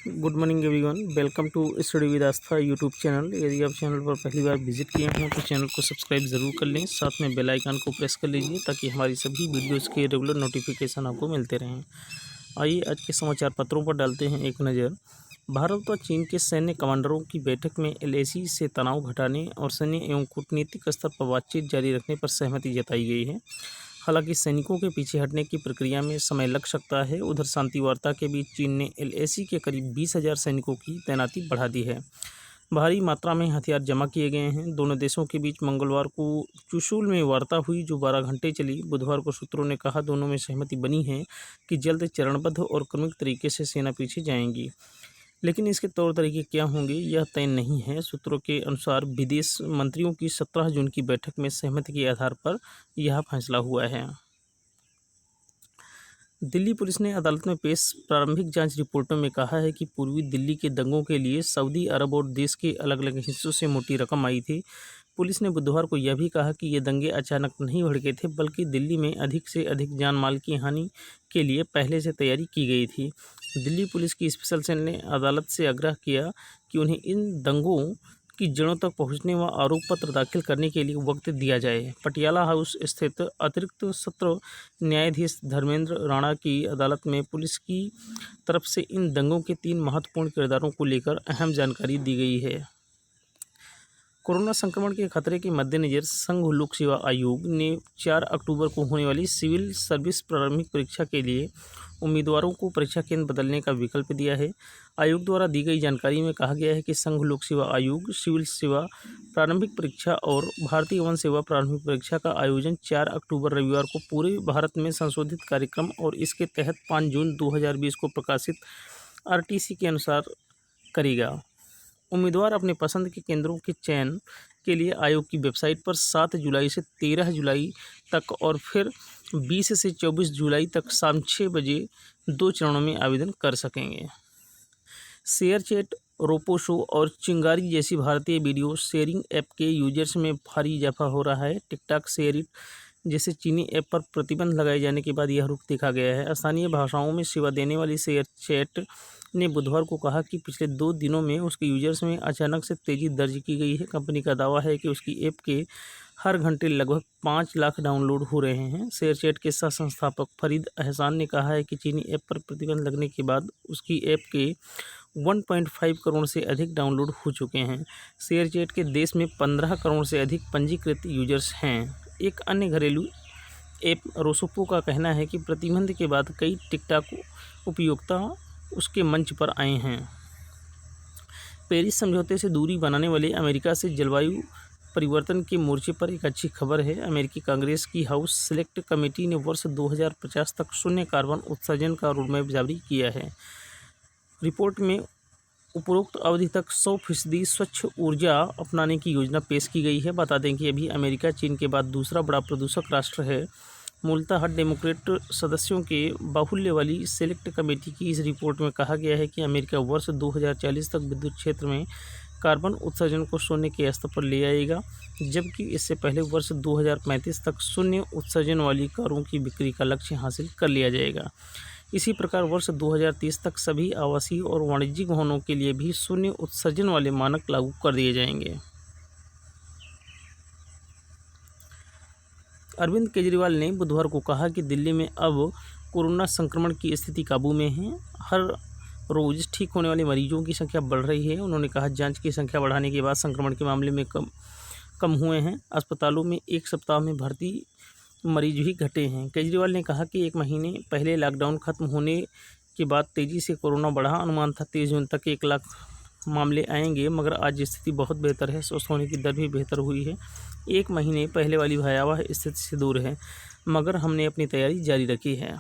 Good morning everyone, welcome to study with Aastha YouTube channel. यदि आप channel पर पहली बार विजिट किए हों तो चैनल को सब्सक्राइब ज़रूर कर लें, साथ में बेल आइकन को प्रेस कर लीजिए ताकि हमारी सभी वीडियोज़ के रेगुलर नोटिफिकेशन आपको मिलते रहें। आइए आज के समाचार पत्रों पर डालते हैं एक नज़र। भारत व चीन के सैन्य कमांडरों की बैठक में एलएसी से तनाव घटाने और सैन्य एवं कूटनीतिक स्तर पर बातचीत जारी रखने पर सहमति जताई गई है। हालांकि सैनिकों के पीछे हटने की प्रक्रिया में समय लग सकता है। उधर शांति वार्ता के बीच चीन ने एलएसी के करीब 20,000 सैनिकों की तैनाती बढ़ा दी है। भारी मात्रा में हथियार जमा किए गए हैं। दोनों देशों के बीच मंगलवार को चुशूल में वार्ता हुई जो 12 घंटे चली। बुधवार को सूत्रों ने कहा दोनों में सहमति बनी है कि जल्द चरणबद्ध और क्रमिक तरीके से सेना पीछे जाएंगी, लेकिन इसके तौर तरीके क्या होंगे यह तय नहीं है। सूत्रों के अनुसार विदेश मंत्रियों की 17 जून की बैठक में सहमति के आधार पर यह फैसला हुआ है। दिल्ली पुलिस ने अदालत में पेश प्रारंभिक जांच रिपोर्टों में कहा है कि पूर्वी दिल्ली के दंगों के लिए सऊदी अरब और देश के अलग अलग हिस्सों से मोटी रकम आई थी। पुलिस ने बुधवार को यह भी कहा कि ये दंगे अचानक नहीं भड़के थे, बल्कि दिल्ली में अधिक से अधिक जान माल की हानि के लिए पहले से तैयारी की गई थी। दिल्ली पुलिस की स्पेशल सेल ने अदालत से आग्रह किया कि उन्हें इन दंगों की जड़ों तक पहुंचने व आरोप पत्र दाखिल करने के लिए वक्त दिया जाए। पटियाला हाउस स्थित अतिरिक्त सत्र न्यायाधीश धर्मेंद्र राणा की अदालत में पुलिस की तरफ से इन दंगों के 3 महत्वपूर्ण किरदारों को लेकर अहम जानकारी दी गई है। कोरोना संक्रमण के खतरे के मद्देनज़र संघ लोक सेवा आयोग ने 4 अक्टूबर को होने वाली सिविल सर्विस प्रारंभिक परीक्षा के लिए उम्मीदवारों को परीक्षा केंद्र बदलने का विकल्प दिया है। आयोग द्वारा दी गई जानकारी में कहा गया है कि संघ लोक सेवा आयोग सिविल सेवा प्रारंभिक परीक्षा और भारतीय वन सेवा प्रारंभिक परीक्षा का आयोजन 4 अक्टूबर रविवार को पूरे भारत में संशोधित कार्यक्रम और इसके तहत 5 जून 2020 को प्रकाशित आरटीसी के अनुसार करेगा। उम्मीदवार अपने पसंद के केंद्रों के चयन के लिए आयोग की वेबसाइट पर 7 जुलाई से 13 जुलाई तक और फिर 20 से 24 जुलाई तक शाम 6 बजे 2 चरणों में आवेदन कर सकेंगे। शेयरचैट, रोपोशो और चिंगारी जैसी भारतीय वीडियो शेयरिंग ऐप के यूजर्स में भारी इजाफा हो रहा है। टिकटॉक, शेयरिट जैसे चीनी ऐप पर प्रतिबंध लगाए जाने के बाद यह रुख देखा गया है। स्थानीय भाषाओं में सेवा देने वाली शेयरचैट ने बुधवार को कहा कि पिछले 2 दिनों में उसके यूजर्स में अचानक से तेज़ी दर्ज की गई है। कंपनी का दावा है कि उसकी ऐप के हर घंटे लगभग 5 लाख डाउनलोड हो रहे हैं। शेयरचैट के सह संस्थापक फरीद अहसान ने कहा है कि चीनी ऐप पर प्रतिबंध लगने के बाद उसकी ऐप के 1.5 करोड़ से अधिक डाउनलोड हो चुके हैं। शेयरचैट के देश में 15 करोड़ से अधिक पंजीकृत यूजर्स हैं। एक अन्य घरेलू ऐप रोसोपो का कहना है कि प्रतिबंध के बाद कई टिकटॉक उपयोक्ता उसके मंच पर आए हैं। पेरिस समझौते से दूरी बनाने वाले अमेरिका से जलवायु परिवर्तन के मोर्चे पर एक अच्छी खबर है। अमेरिकी कांग्रेस की हाउस सेलेक्ट कमेटी ने वर्ष 2050 तक शून्य कार्बन उत्सर्जन का रोडमैप जारी किया है। रिपोर्ट में उपरोक्त अवधि तक 100% स्वच्छ ऊर्जा अपनाने की योजना पेश की गई है। बता दें कि अभी अमेरिका चीन के बाद दूसरा बड़ा प्रदूषक राष्ट्र है। मूलतः डेमोक्रेट सदस्यों के बाहुल्य वाली सेलेक्ट कमेटी की इस रिपोर्ट में कहा गया है कि अमेरिका वर्ष 2040 तक विद्युत क्षेत्र में कार्बन उत्सर्जन को शून्य के स्तर पर ले आएगा, जबकि इससे पहले वर्ष 2035 तक शून्य उत्सर्जन वाली कारों की बिक्री का लक्ष्य हासिल कर लिया जाएगा। इसी प्रकार वर्ष 2030 तक सभी आवासीय और वाणिज्यिक वाहनों के लिए भी शून्य उत्सर्जन वाले मानक लागू कर दिए जाएंगे। अरविंद केजरीवाल ने बुधवार को कहा कि दिल्ली में अब कोरोना संक्रमण की स्थिति काबू में है। हर रोज़ ठीक होने वाले मरीजों की संख्या बढ़ रही है। उन्होंने कहा जांच की संख्या बढ़ाने के बाद संक्रमण के मामले में कम हुए हैं। अस्पतालों में एक सप्ताह में भर्ती मरीज भी घटे हैं। केजरीवाल ने कहा कि 1 महीने पहले लॉकडाउन खत्म होने के बाद तेज़ी से कोरोना बढ़ा। अनुमान था 30 जून तक 1 लाख मामले आएंगे, मगर आज स्थिति बहुत बेहतर है। स्वस्थ होने की दर भी बेहतर हुई है। 1 महीने पहले वाली भयावह स्थिति से दूर है, मगर हमने अपनी तैयारी जारी रखी है।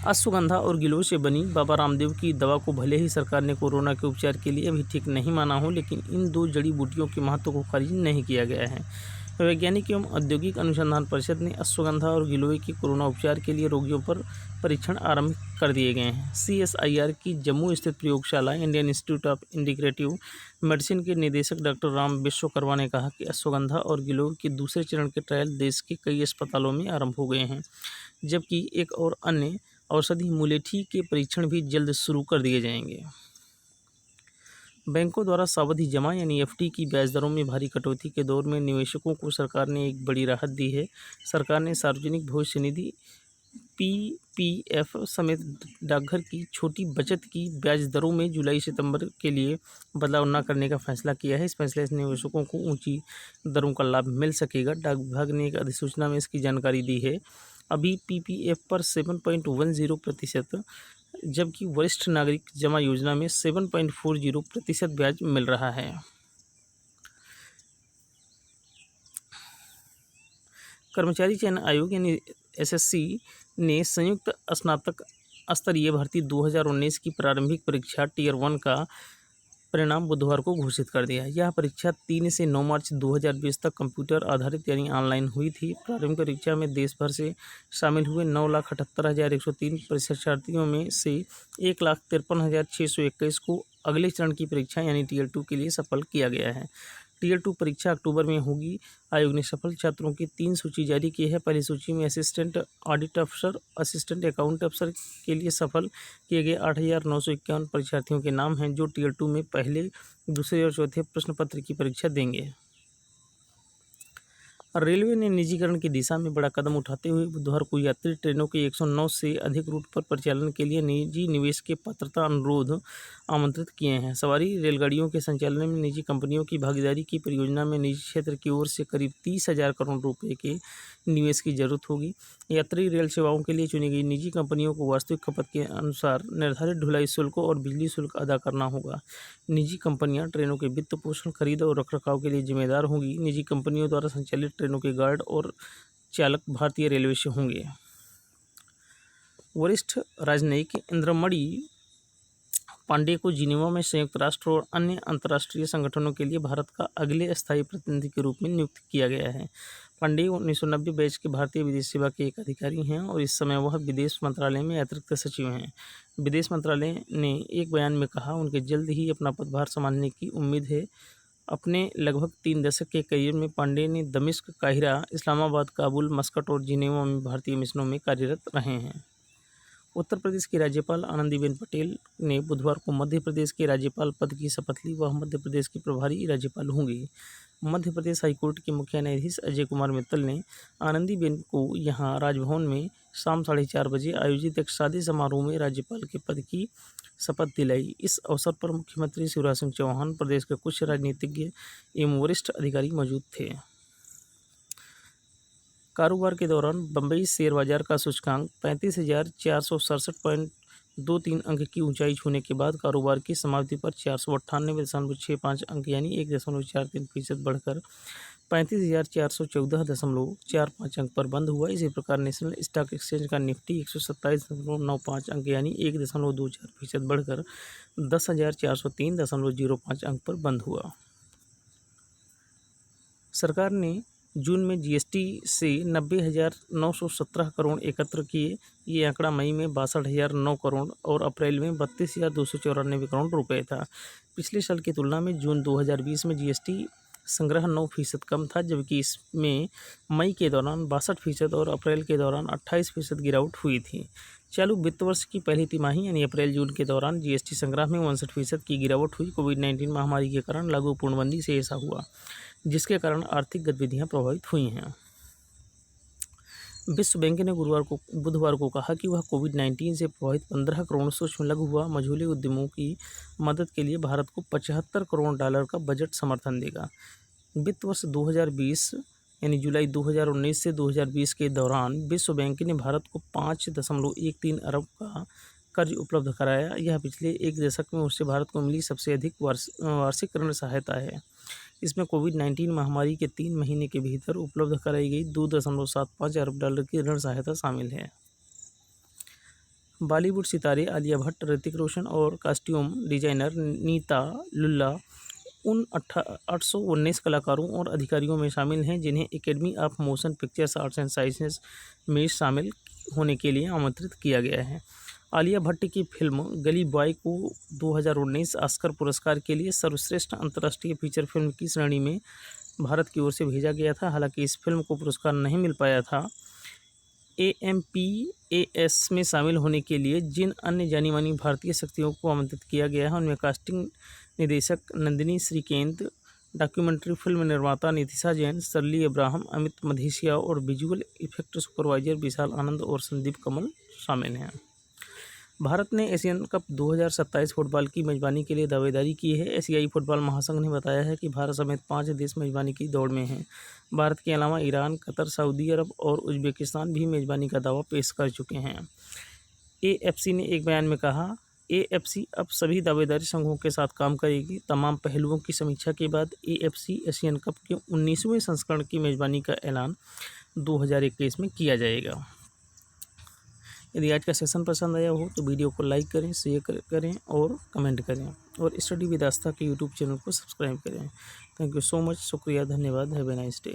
अश्वगंधा और गिलोय से बनी बाबा रामदेव की दवा को भले ही सरकार ने कोरोना के उपचार के लिए अभी ठीक नहीं माना हो, लेकिन इन 2 जड़ी बूटियों के महत्व को खारिज नहीं किया गया है। वैज्ञानिक एवं औद्योगिक अनुसंधान परिषद ने अश्वगंधा और गिलोय के कोरोना उपचार के लिए रोगियों पर परीक्षण आरंभ कर दिए गए हैं। CSIR की जम्मू स्थित प्रयोगशाला Indian institute of integrative medicine के निदेशक डॉक्टर राम विश्वकर्मा ने कहा कि अश्वगंधा और गिलोय के दूसरे चरण के ट्रायल देश के कई अस्पतालों में आरंभ हो गए हैं, जबकि एक और अन्य औषधि मुलेठी के परीक्षण भी जल्द शुरू कर दिए जाएंगे। बैंकों द्वारा सावधि जमा यानी एफडी की ब्याज दरों में भारी कटौती के दौर में निवेशकों को सरकार ने एक बड़ी राहत दी है। सरकार ने सार्वजनिक भविष्य निधि पीपीएफ समेत डाकघर की छोटी बचत की ब्याज दरों में जुलाई सितंबर के लिए बदलाव न करने का फैसला किया है। इस फैसले से निवेशकों को ऊंची दरों का लाभ मिल सकेगा। डाक विभाग ने एक अधिसूचना में इसकी जानकारी दी है। अभी पीपीएफ पर 7.10%, जबकि वरिष्ठ नागरिक जमा योजना में 7.40% ब्याज मिल रहा है। कर्मचारी चयन आयोग यानी एसएससी ने संयुक्त स्नातक स्तरीय भर्ती 2019 की प्रारंभिक परीक्षा टियर 1 का परिणाम बुधवार को घोषित कर दिया। यह परीक्षा 3 से 9 मार्च 2020 तक कंप्यूटर आधारित यानी ऑनलाइन हुई थी। प्रारंभिक परीक्षा में देश भर से शामिल हुए 9,78,103 परीक्षार्थियों में से 1,53,621 को अगले चरण की परीक्षा यानी टियर 2 के लिए सफल किया गया है। टियर 2 परीक्षा अक्टूबर में होगी। आयोग ने सफल छात्रों की 3 सूची जारी की है। पहली सूची में असिस्टेंट ऑडिट अफसर, असिस्टेंट अकाउंट अफसर के लिए सफल किए गए 8,951 परीक्षार्थियों के नाम हैं, जो टियर 2 में पहले, दूसरे और चौथे प्रश्न पत्र की परीक्षा देंगे। रेलवे ने निजीकरण की दिशा में बड़ा कदम उठाते हुए बुधवार को यात्री ट्रेनों के 109 से अधिक रूट पर परिचालन के लिए निजी निवेश के पात्रता अनुरोध आमंत्रित किए हैं। सवारी रेलगाड़ियों के संचालन में निजी कंपनियों की भागीदारी की परियोजना में निजी क्षेत्र की ओर से करीब 30,000 करोड़ रुपए के निवेश की जरूरत होगी। यात्री रेल सेवाओं के लिए चुनी गई निजी कंपनियों को वास्तविक खपत के अनुसार निर्धारित ढुलाई शुल्कों और बिजली शुल्क अदा करना होगा। निजी कंपनियां ट्रेनों के वित्त पोषण, खरीद और रखरखाव के लिए जिम्मेदार होंगी। निजी कंपनियों द्वारा संचालित ट्रेनों के गार्ड और चालक भारतीय रेलवे से होंगे। वरिष्ठ राजनयिक इंद्रमणि पांडे को जिनेवा में संयुक्त राष्ट्र और अन्य अंतर्राष्ट्रीय संगठनों के लिए भारत का अगले स्थायी प्रतिनिधि के रूप में नियुक्त किया गया है। पांडे 1990 बैच के भारतीय विदेश सेवा के एक अधिकारी हैं और इस समय वह विदेश मंत्रालय में अतिरिक्त सचिव हैं। विदेश मंत्रालय ने एक बयान में कहा, उनके जल्द ही अपना पदभार संभालने की उम्मीद है। अपने लगभग 3 दशक के करियर में पांडे ने दमिश्क, काहिरा, इस्लामाबाद, काबुल, मस्कट और जिनेवा में भारतीय मिशनों में कार्यरत रहे हैं। उत्तर प्रदेश की राज्यपाल आनंदीबेन पटेल ने बुधवार को मध्य प्रदेश के राज्यपाल पद की शपथ ली। वह मध्य प्रदेश की प्रभारी राज्यपाल होंगी। मध्य प्रदेश हाईकोर्ट के मुख्य न्यायाधीश अजय कुमार मित्तल ने आनंदीबेन को यहां राजभवन में शाम 4:30 बजे आयोजित एक सादे समारोह में राज्यपाल के पद की शपथ दिलाई। इस अवसर पर मुख्यमंत्री शिवराज सिंह चौहान, प्रदेश के कुछ राजनीतिज्ञ एवं वरिष्ठ अधिकारी मौजूद थे। कारोबार के दौरान बंबई शेयर बाजार का सूचकांक 35,467.23 अंक की ऊंचाई छूने के बाद कारोबार की समाप्ति पर 498.65 अंक यानी 1.43% बढ़कर 35,414.45 अंक पर बंद हुआ। इसी प्रकार नेशनल स्टॉक एक्सचेंज का निफ्टी 127.95 अंक यानी 1.24% बढ़कर 10,403.05 अंक पर बंद हुआ। सरकार ने जून में जीएसटी से 90,917 करोड़ एकत्र किए। ये आंकड़ा मई में 62,009 करोड़ और अप्रैल में 32,294 करोड़ रुपए था। पिछले साल की तुलना में जून 2020 में जीएसटी संग्रह 9% कम था, जबकि इसमें मई के दौरान 62% और अप्रैल के दौरान 28% गिरावट हुई थी। चालू वित्त वर्ष की पहली तिमाही यानी अप्रैल जून के दौरान जीएसटी संग्रह में 59% की गिरावट हुई। कोविड-19 महामारी के कारण लागू पूर्णबंदी से ऐसा हुआ, जिसके कारण आर्थिक गतिविधियां प्रभावित हुई हैं। विश्व बैंक ने बुधवार को कहा कि वह कोविड-19 से प्रभावित 15 करोड़ सूक्ष्म, लघु व मझोले उद्यमों की मदद के लिए भारत को $75 करोड़ का बजट समर्थन देगा। वित्त वर्ष 2020 यानी जुलाई 2019 से 2020 के दौरान विश्व बैंक ने भारत को 5.13 अरब का कर्ज उपलब्ध कराया। यह पिछले एक दशक में उससे भारत को मिली सबसे अधिक वार्षिक ऋण सहायता है। इसमें कोविड-19 महामारी के 3 महीने के भीतर उपलब्ध कराई गई $2.75 अरब की ऋण सहायता शामिल है। बॉलीवुड सितारे आलिया भट्ट, ऋतिक रोशन और कॉस्ट्यूम डिजाइनर नीता लुल्ला उन 819 कलाकारों और अधिकारियों में शामिल हैं जिन्हें academy of motion pictures arts and sciences में शामिल होने के लिए आमंत्रित किया गया है। आलिया भट्ट की फिल्म गली बॉय को 2019 ऑस्कर पुरस्कार के लिए सर्वश्रेष्ठ अंतर्राष्ट्रीय फीचर फिल्म की श्रेणी में भारत की ओर से भेजा गया था। हालांकि इस फिल्म को पुरस्कार नहीं मिल पाया था। AMPAS में शामिल होने के लिए जिन अन्य जानी मानी भारतीय शक्तियों को आमंत्रित किया गया है उनमें कास्टिंग निदेशक नंदिनी श्रीकेंत, डॉक्यूमेंट्री फिल्म निर्माता नितिशा जैन, शर्ली अब्राहम, अमित मधेसिया और विजुअल इफेक्ट सुपरवाइजर विशाल आनंद और संदीप कमल शामिल हैं। भारत ने एशियन कप 2027 फुटबॉल की मेजबानी के लिए दावेदारी की है। एशियाई फुटबॉल महासंघ ने बताया है कि भारत समेत 5 देश मेजबानी की दौड़ में हैं। भारत के अलावा ईरान, कतर, सऊदी अरब और उज्बेकिस्तान भी मेजबानी का दावा पेश कर चुके हैं। AFC ने एक बयान में कहा, AFC अब सभी दावेदारी संघों के साथ काम करेगी। तमाम पहलुओं की समीक्षा के बाद AFC एशियन कप के 19वें संस्करण की मेजबानी का ऐलान 2021 में किया जाएगा। यदि आज का सेशन पसंद आया हो तो वीडियो को लाइक करें, शेयर करें और कमेंट करें और स्टडी विद आस्था के यूट्यूब चैनल को सब्सक्राइब करें। Thank you so much. शुक्रिया, धन्यवाद। Have a nice day.